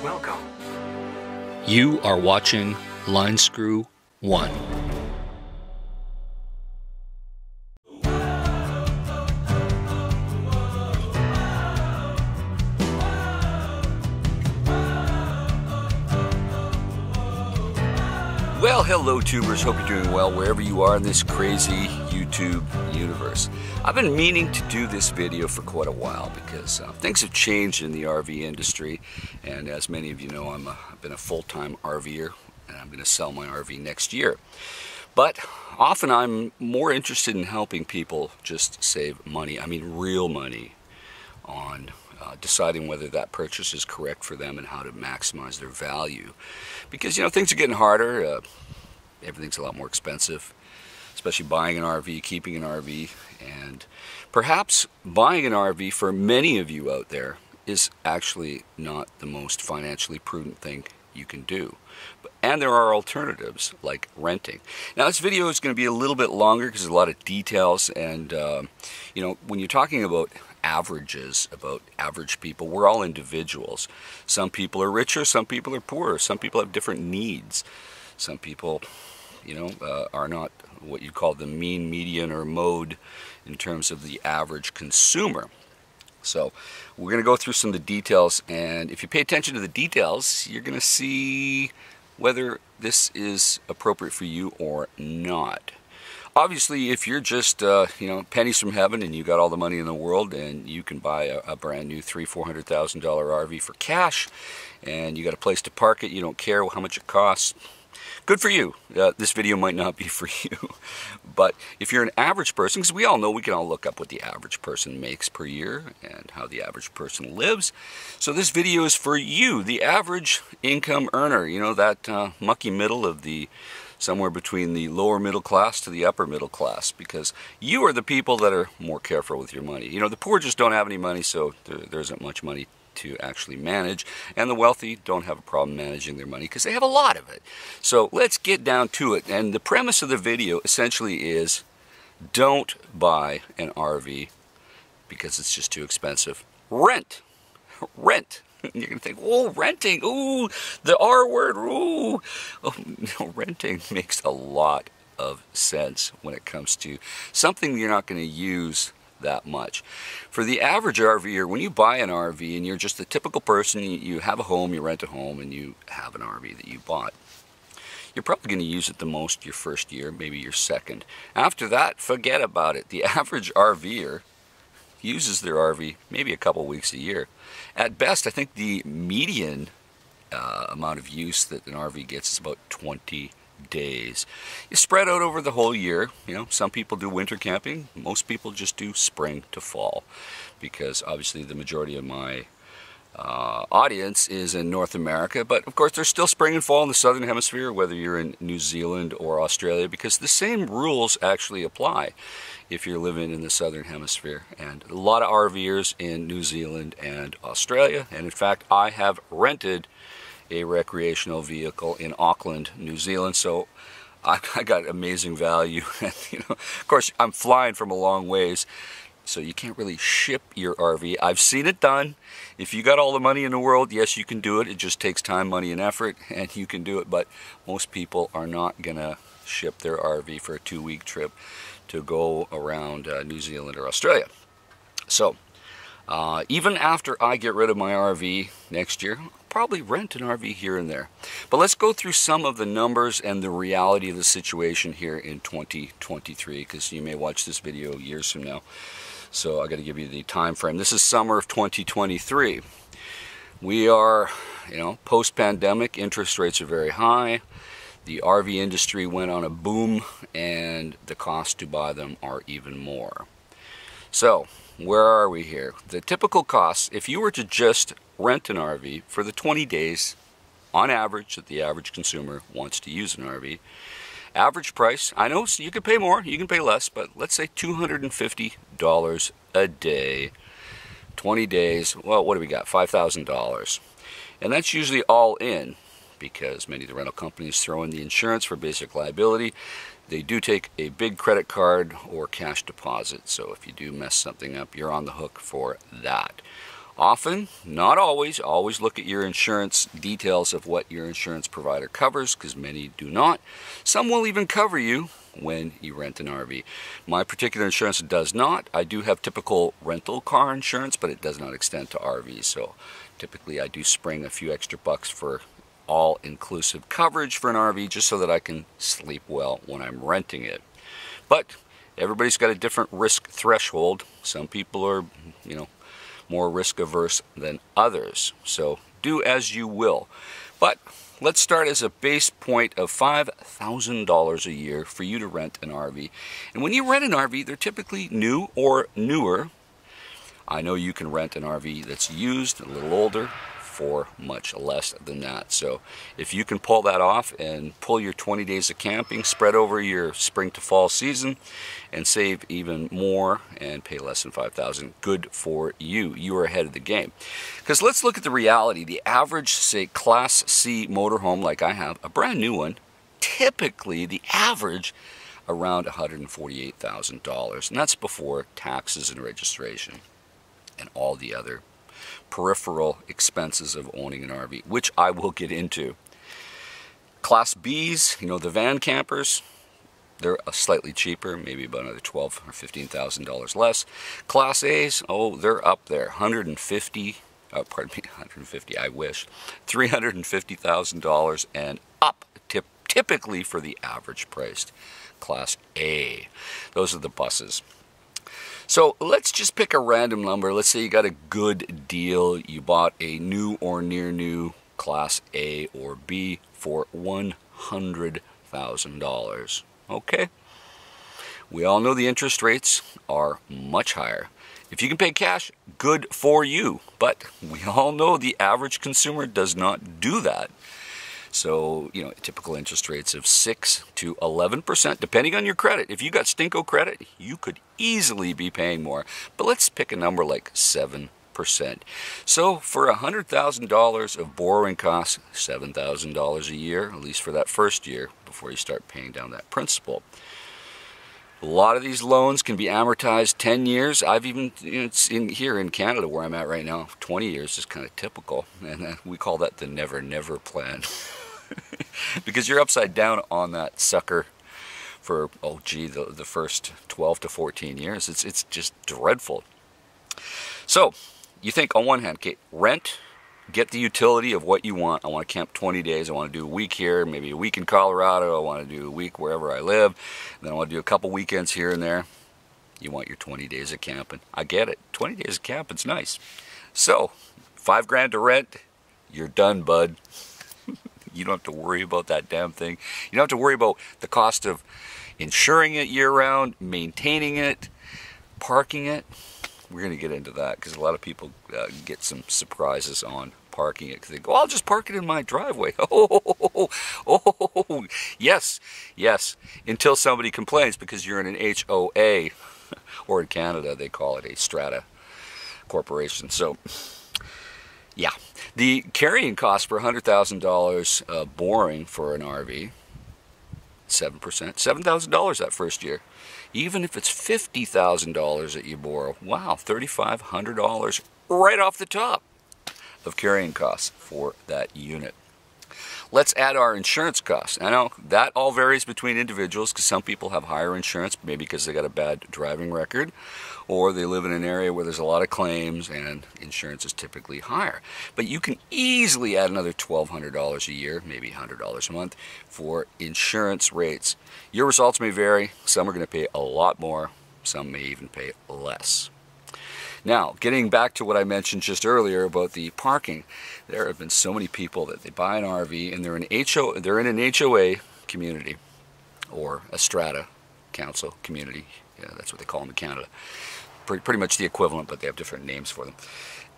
Welcome. You are watching Line Screw 1. Well, hello tubers, hope you're doing well wherever you are in this crazy YouTube universe. I've been meaning to do this video for quite a while because things have changed in the RV industry, and as many of you know, I've been a full-time RVer and I'm going to sell my RV next year. But often I'm more interested in helping people just save money, I mean real money, on deciding whether that purchase is correct for them and how to maximize their value. Because, you know, things are getting harder, everything's a lot more expensive, especially buying an RV, keeping an RV, and perhaps buying an RV for many of you out there is actually not the most financially prudent thing you can do. And there are alternatives like renting. Now this video is going to be a little bit longer because there's a lot of details, and you know, when you're talking about averages, about average people, we're all individuals. Some people are richer, some people are poorer, some people have different needs. Some people, you know, are not what you call the mean, median, or mode in terms of the average consumer. So we're going to go through some of the details, and if you pay attention to the details, you're going to see whether this is appropriate for you or not. Obviously, if you're just, you know, pennies from heaven and you got all the money in the world and you can buy a brand new $300,000-$400,000 RV for cash, and you got a place to park it, you don't care how much it costs, good for you. This video might not be for you. But if you're an average person, because we all know, we can all look up what the average person makes per year and how the average person lives. So this video is for you, the average income earner, you know, that mucky middle of the somewhere between the lower middle class to the upper middle class, because you are the people that are more careful with your money. You know, the poor just don't have any money, so there isn't much money to actually manage, and the wealthy don't have a problem managing their money because they have a lot of it. So let's get down to it, and the premise of the video essentially is don't buy an RV because it's just too expensive. Rent. You're going to think, oh, renting, ooh, the R word, ooh. Oh, no, renting makes a lot of sense when it comes to something you're not going to use that much. For the average RVer, when you buy an RV and you're just the typical person, you have a home, you rent a home, and you have an RV that you bought, you're probably going to use it the most your first year, maybe your second. After that, forget about it. The average RVer uses their RV maybe a couple weeks a year. At best, I think the median amount of use that an RV gets is about 20 days. You spread out over the whole year. You know, some people do winter camping. Most people just do spring to fall, because obviously the majority of my audience is in North America, but of course there's still spring and fall in the southern hemisphere, whether you're in New Zealand or Australia, because the same rules actually apply if you're living in the southern hemisphere. And a lot of RVers in New Zealand and Australia, and in fact I have rented a recreational vehicle in Auckland, New Zealand, so I got amazing value. And you know, of course I'm flying from a long ways, so you can't really ship your RV. I've seen it done. If you got all the money in the world, yes, you can do it. It just takes time, money, and effort, and you can do it. But most people are not going to ship their RV for a 2-week trip to go around New Zealand or Australia. So even after I get rid of my RV next year, I'll probably rent an RV here and there. But let's go through some of the numbers and the reality of the situation here in 2023, because you may watch this video years from now. So I got to give you the time frame. This is summer of 2023. We are, you know, post-pandemic. Interest rates are very high. The RV industry went on a boom, and the cost to buy them are even more. So where are we here? The typical costs, if you were to just rent an RV for the 20 days on average that the average consumer wants to use an RV, average price, I know you can pay more, you can pay less, but let's say $250 a day, 20 days, well, what do we got? $5,000. And that's usually all in, because many of the rental companies throw in the insurance for basic liability. They do take a big credit card or cash deposit, so if you do mess something up, you're on the hook for that. Often, not always, always look at your insurance details of what your insurance provider covers, because many do not. Some will even cover you when you rent an RV. My particular insurance does not. I do have typical rental car insurance, but it does not extend to RVs. So typically I do spring a few extra bucks for all-inclusive coverage for an RV just so that I can sleep well when I'm renting it. But everybody's got a different risk threshold. Some people are, more risk averse than others. So do as you will. But let's start as a base point of $5,000 a year for you to rent an RV. And when you rent an RV, they're typically new or newer. I know you can rent an RV that's used, a little older, for much less than that. So if you can pull that off and pull your 20 days of camping spread over your spring to fall season and save even more and pay less than $5,000, good for you. You are ahead of the game. Because let's look at the reality. The average, say, Class C motorhome like I have, a brand new one, typically the average around $148,000, and that's before taxes and registration and all the other peripheral expenses of owning an RV, which I will get into. Class B's, the van campers, they're slightly cheaper, maybe about another $12,000 or $15,000 less. Class A's, they're up there, $150,000, I wish, $350,000 and up, typically for the average priced Class A. Those are the buses. So let's just pick a random number. Let's say you got a good deal. You bought a new or near new Class A or B for $100,000. Okay? We all know the interest rates are much higher. If you can pay cash, good for you. But we all know the average consumer does not do that. So, typical interest rates of 6 to 11%, depending on your credit. If you got stinko credit, you could easily be paying more. But let's pick a number like 7%. So for $100,000 of borrowing costs, $7,000 a year, at least for that first year, before you start paying down that principal. A lot of these loans can be amortized 10 years. I've even, it's here in Canada where I'm at right now, 20 years is kind of typical. And we call that the never plan. Because you're upside down on that sucker for, the first 12 to 14 years. It's just dreadful. So, you think on one hand, okay, rent, get the utility of what you want. I want to camp 20 days. I want to do a week here, maybe a week in Colorado. I want to do a week wherever I live. And then I want to do a couple weekends here and there. You want your 20 days of camping. I get it. 20 days of camping's nice. So, $5,000 to rent, you're done, bud. You don't have to worry about that damn thing. You don't have to worry about the cost of insuring it year-round, maintaining it, parking it. We're going to get into that because a lot of people get some surprises on parking it. Because they go, I'll just park it in my driveway. Yes, until somebody complains because you're in an HOA, or in Canada they call it a strata corporation. So, yeah. The carrying cost for $100,000 borrowing for an RV, 7%, $7,000 that first year. Even if it's $50,000 that you borrow, wow, $3,500 right off the top of carrying costs for that unit. Let's add our insurance costs. I know that all varies between individuals because some people have higher insurance, maybe because they got a bad driving record, or they live in an area where there's a lot of claims and insurance is typically higher. But you can easily add another $1,200 a year, maybe $100 a month for insurance rates. Your results may vary. Some are going to pay a lot more. Some may even pay less. Now, getting back to what I mentioned just earlier about the parking, there have been so many people that they buy an RV and they're in an HOA community or a strata council community. Yeah, that's what they call them in Canada. Pretty much the equivalent, but they have different names for them.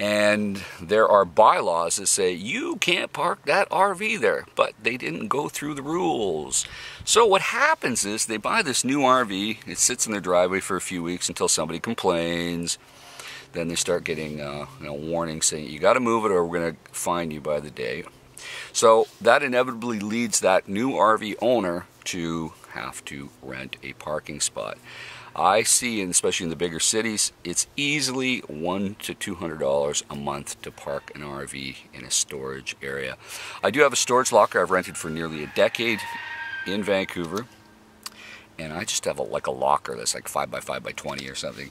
And there are bylaws that say you can't park that RV there, but they didn't go through the rules. So what happens is they buy this new RV, it sits in their driveway for a few weeks until somebody complains. Then they start getting warnings saying you got to move it or we're going to fine you by the day. So that inevitably leads that new RV owner to have to rent a parking spot. I see, and especially in the bigger cities, it's easily $100 to $200 a month to park an RV in a storage area. I do have a storage locker I've rented for nearly a decade in Vancouver, and I just have like a locker that's like 5 by 5 by 20 or something.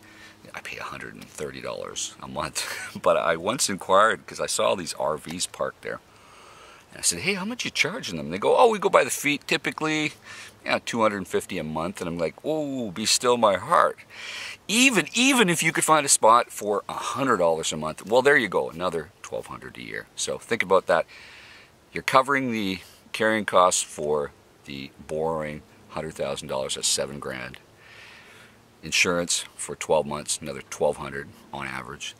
I pay $130 a month. But I once inquired, because I saw these RVs parked there, and I said, hey, how much are you charging them? And they go, oh, we go by the feet typically, $250 a month. And I'm like, oh, be still my heart. Even if you could find a spot for $100 a month, well, there you go, another $1,200 a year. So think about that. You're covering the carrying costs for the borrowing, $100,000, that's $7 grand. Insurance for 12 months, another $1,200 on average.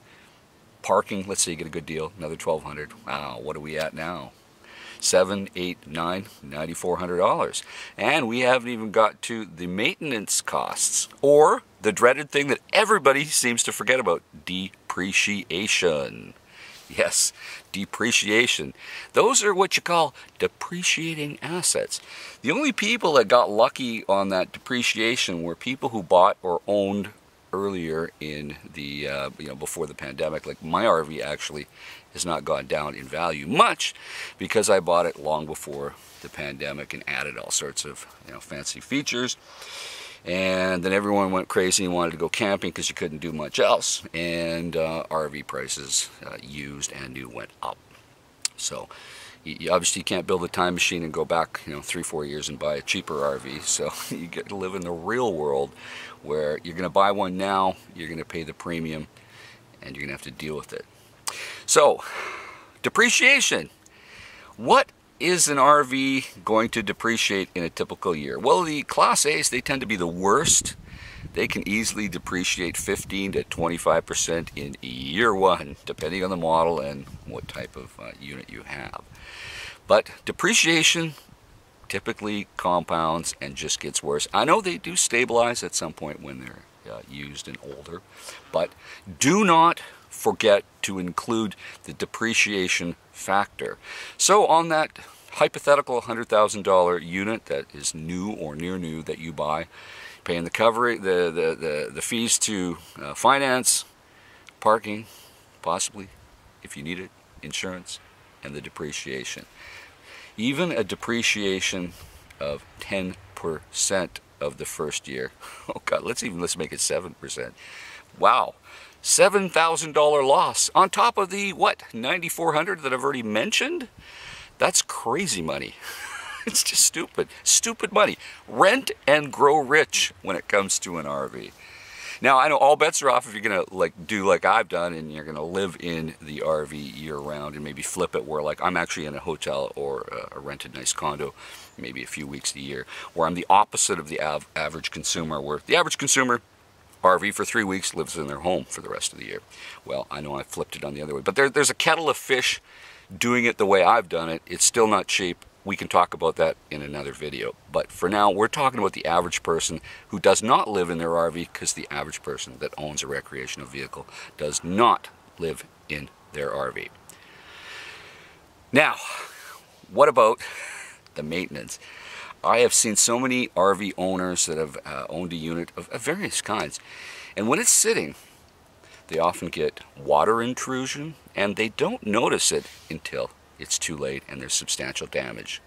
Parking, let's say you get a good deal, another $1,200. Wow, what are we at now? $700, $800, $900, $9,400. And we haven't even got to the maintenance costs, or the dreaded thing that everybody seems to forget about, depreciation. Yes, depreciation. Those are what you call depreciating assets. The only people that got lucky on that depreciation were people who bought or owned earlier in the, before the pandemic. Like my RV actually has not gone down in value much because I bought it long before the pandemic and added all sorts of fancy features. And then everyone went crazy and wanted to go camping because you couldn't do much else. And RV prices, used and new, went up. So you obviously can't build a time machine and go back 3-4 years and buy a cheaper RV. So you get to live in the real world where you're going to buy one now, you're going to pay the premium, and you're going to have to deal with it. So depreciation. What is an RV going to depreciate in a typical year? Well, the Class A's, they tend to be the worst. They can easily depreciate 15 to 25% in year one, depending on the model and what type of unit you have. But depreciation typically compounds and just gets worse. I know they do stabilize at some point when they're used and older, but do not forget to include the depreciation factor. So on that hypothetical $100,000 unit that is new or near new that you buy, paying the cover, the fees to finance, parking, possibly if you need it, insurance, and the depreciation. Even a depreciation of 10% of the first year. Oh God, let's make it 7%. Wow. $7,000 loss on top of the, what, $9,400 that I've already mentioned? That's crazy money. It's just stupid. Stupid money. Rent and grow rich when it comes to an RV. Now, I know all bets are off if you're going to do like I've done and you're going to live in the RV year-round and maybe flip it where, like, I'm actually in a hotel or a rented nice condo maybe a few weeks a year, where I'm the opposite of the average consumer, where the average consumer RV for 3 weeks, lives in their home for the rest of the year. Well, I know I flipped it on the other way. But there's a kettle of fish doing it the way I've done it. It's still not cheap. We can talk about that in another video. But for now, we're talking about the average person who does not live in their RV, because the average person that owns a recreational vehicle does not live in their RV. Now, what about the maintenance? I have seen so many RV owners that have owned a unit of various kinds, and when it's sitting, they often get water intrusion, and they don't notice it until it's too late and there's substantial damage.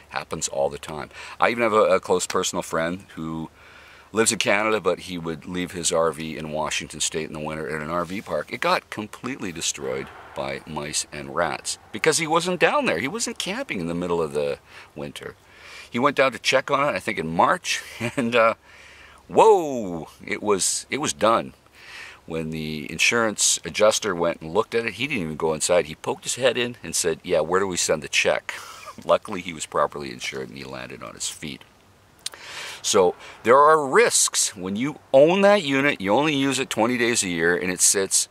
Happens all the time. I even have a close personal friend who lives in Canada, but he would leave his RV in Washington State in the winter at an RV park. It got completely destroyed by mice and rats because he wasn't down there. He wasn't camping in the middle of the winter. He went down to check on it, I think in March, and whoa, it was done. When the insurance adjuster went and looked at it, he didn't even go inside. He poked his head in and said, yeah, where do we send the check? Luckily, he was properly insured and he landed on his feet. So there are risks. When you own that unit, you only use it 20 days a year and it sits,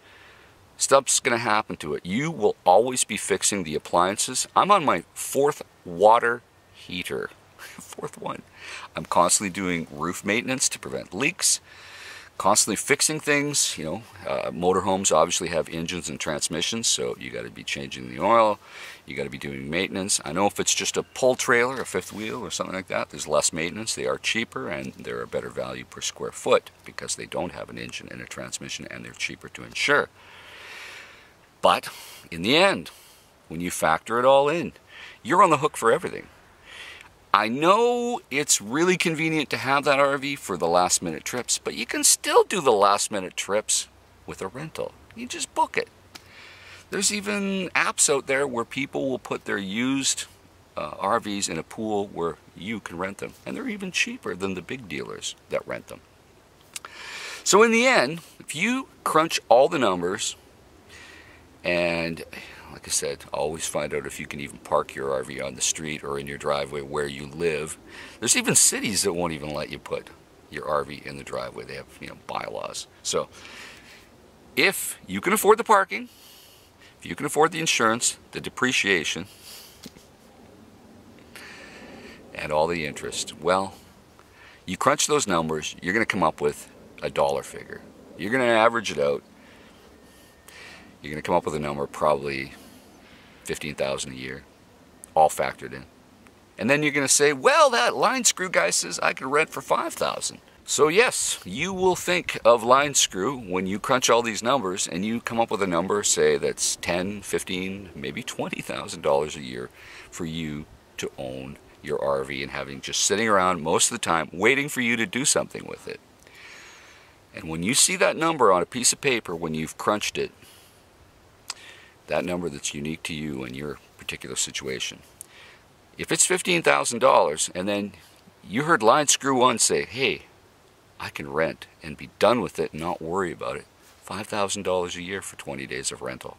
stuff's going to happen to it. You will always be fixing the appliances. I'm on my 4th water heater. 4th one. I'm constantly doing roof maintenance to prevent leaks. constantly fixing things. Motorhomes obviously have engines and transmissions, so you got to be changing the oil, you got to be doing maintenance. I know if it's just a pull trailer, a fifth wheel or something like that, there's less maintenance, they are cheaper, and they're a better value per square foot because they don't have an engine and a transmission, and they're cheaper to insure. But in the end, when you factor it all in, you're on the hook for everything. I know it's really convenient to have that RV for the last minute trips, but you can still do the last minute trips with a rental. You just book it. There's even apps out there where people will put their used RVs in a pool where you can rent them. And they're even cheaper than the big dealers that rent them. So in the end, if you crunch all the numbers, and like I said, always find out if you can even park your RV on the street or in your driveway where you live. There's even cities that won't even let you put your RV in the driveway. They have, bylaws. So if you can afford the parking, if you can afford the insurance, the depreciation, and all the interest, well, you crunch those numbers, you're going to come up with a dollar figure. You're going to average it out. You're going to come up with a number probably $15,000 a year, all factored in. And then you're going to say, well, that line screw guy says I can rent for $5,000. So yes, you will think of line screw when you crunch all these numbers and you come up with a number, say that's $10,000, $15,000, maybe $20,000 a year for you to own your RV and having just sitting around most of the time waiting for you to do something with it. And when you see that number on a piece of paper, when you've crunched it, that number that's unique to you and your particular situation, if it's $15,000 and then you heard line screw one say, hey, I can rent and be done with it and not worry about it, $5,000 a year for 20 days of rental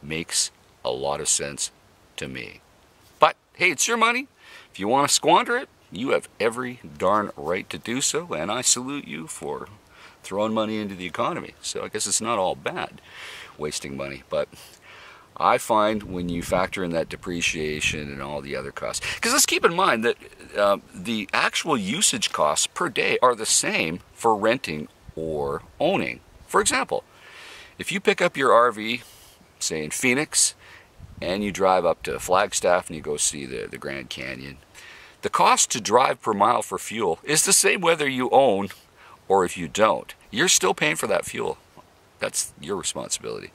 makes a lot of sense to me. But hey, it's your money. If you want to squander it, you have every darn right to do so, and I salute you for throwing money into the economy. So I guess it's not all bad wasting money, but I find when you factor in that depreciation and all the other costs, because let's keep in mind that the actual usage costs per day are the same for renting or owning. For example, if you pick up your RV, say in Phoenix, and you drive up to Flagstaff and you go see the Grand Canyon, the cost to drive per mile for fuel is the same whether you own or if you don't. You're still paying for that fuel. That's your responsibility.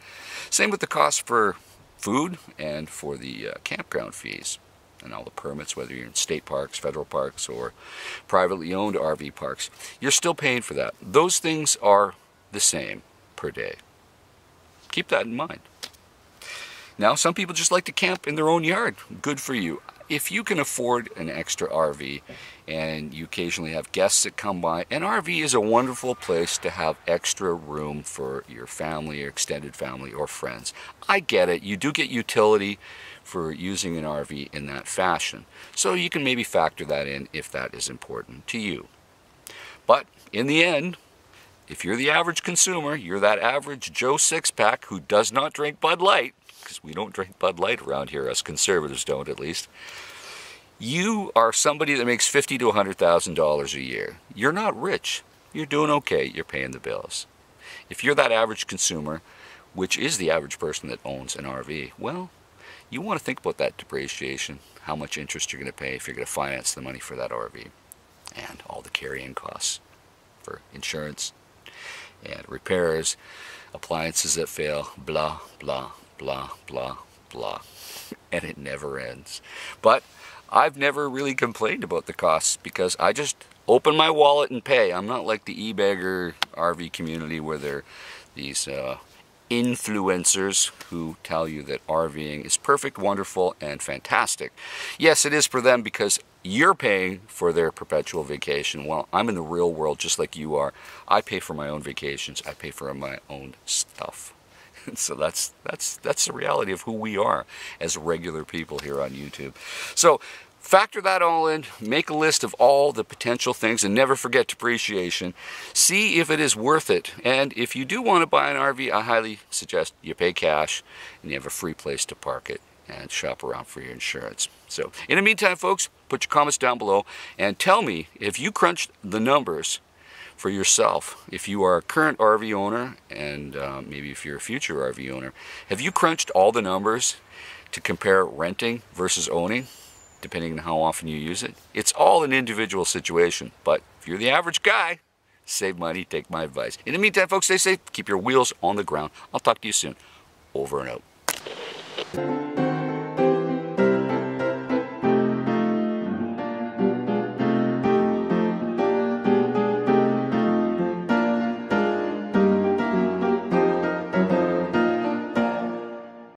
Same with the cost for food and for the campground fees and all the permits, whether you're in state parks, federal parks, or privately owned RV parks. You're still paying for that. Those things are the same per day. Keep that in mind. Now, some people just like to camp in their own yard. Good for you. If you can afford an extra RV and you occasionally have guests that come by, an RV is a wonderful place to have extra room for your family or extended family or friends. I get it. You do get utility for using an RV in that fashion. So you can maybe factor that in if that is important to you. But in the end, if you're the average consumer, you're that average Joe six-pack who does not drink Bud Light, because we don't drink Bud Light around here, us conservatives don't at least. You are somebody that makes $50,000 to $100,000 a year. You're not rich. You're doing okay. You're paying the bills. If you're that average consumer, which is the average person that owns an RV, well, you want to think about that depreciation, how much interest you're going to pay if you're going to finance the money for that RV, and all the carrying costs for insurance and repairs, appliances that fail, blah, blah, blah, blah, blah, and it never ends. But I've never really complained about the costs because I just open my wallet and pay. I'm not like the e-bagger RV community where they're these influencers who tell you that RVing is perfect, wonderful, and fantastic. Yes, it is for them because you're paying for their perpetual vacation. Well, I'm in the real world just like you are. I pay for my own vacations. I pay for my own stuff. So that's the reality of who we are as regular people here on YouTube. So factor that all in, make a list of all the potential things, and never forget depreciation. See if it is worth it. And if you do want to buy an RV, I highly suggest you pay cash and you have a free place to park it and shop around for your insurance. So in the meantime, folks, put your comments down below and tell me if you crunched the numbers for yourself. If you are a current RV owner, and maybe if you're a future RV owner, have you crunched all the numbers to compare renting versus owning, depending on how often you use it? It's all an individual situation, but if you're the average guy, save money, take my advice. In the meantime, folks, stay safe, keep your wheels on the ground. I'll talk to you soon. Over and out.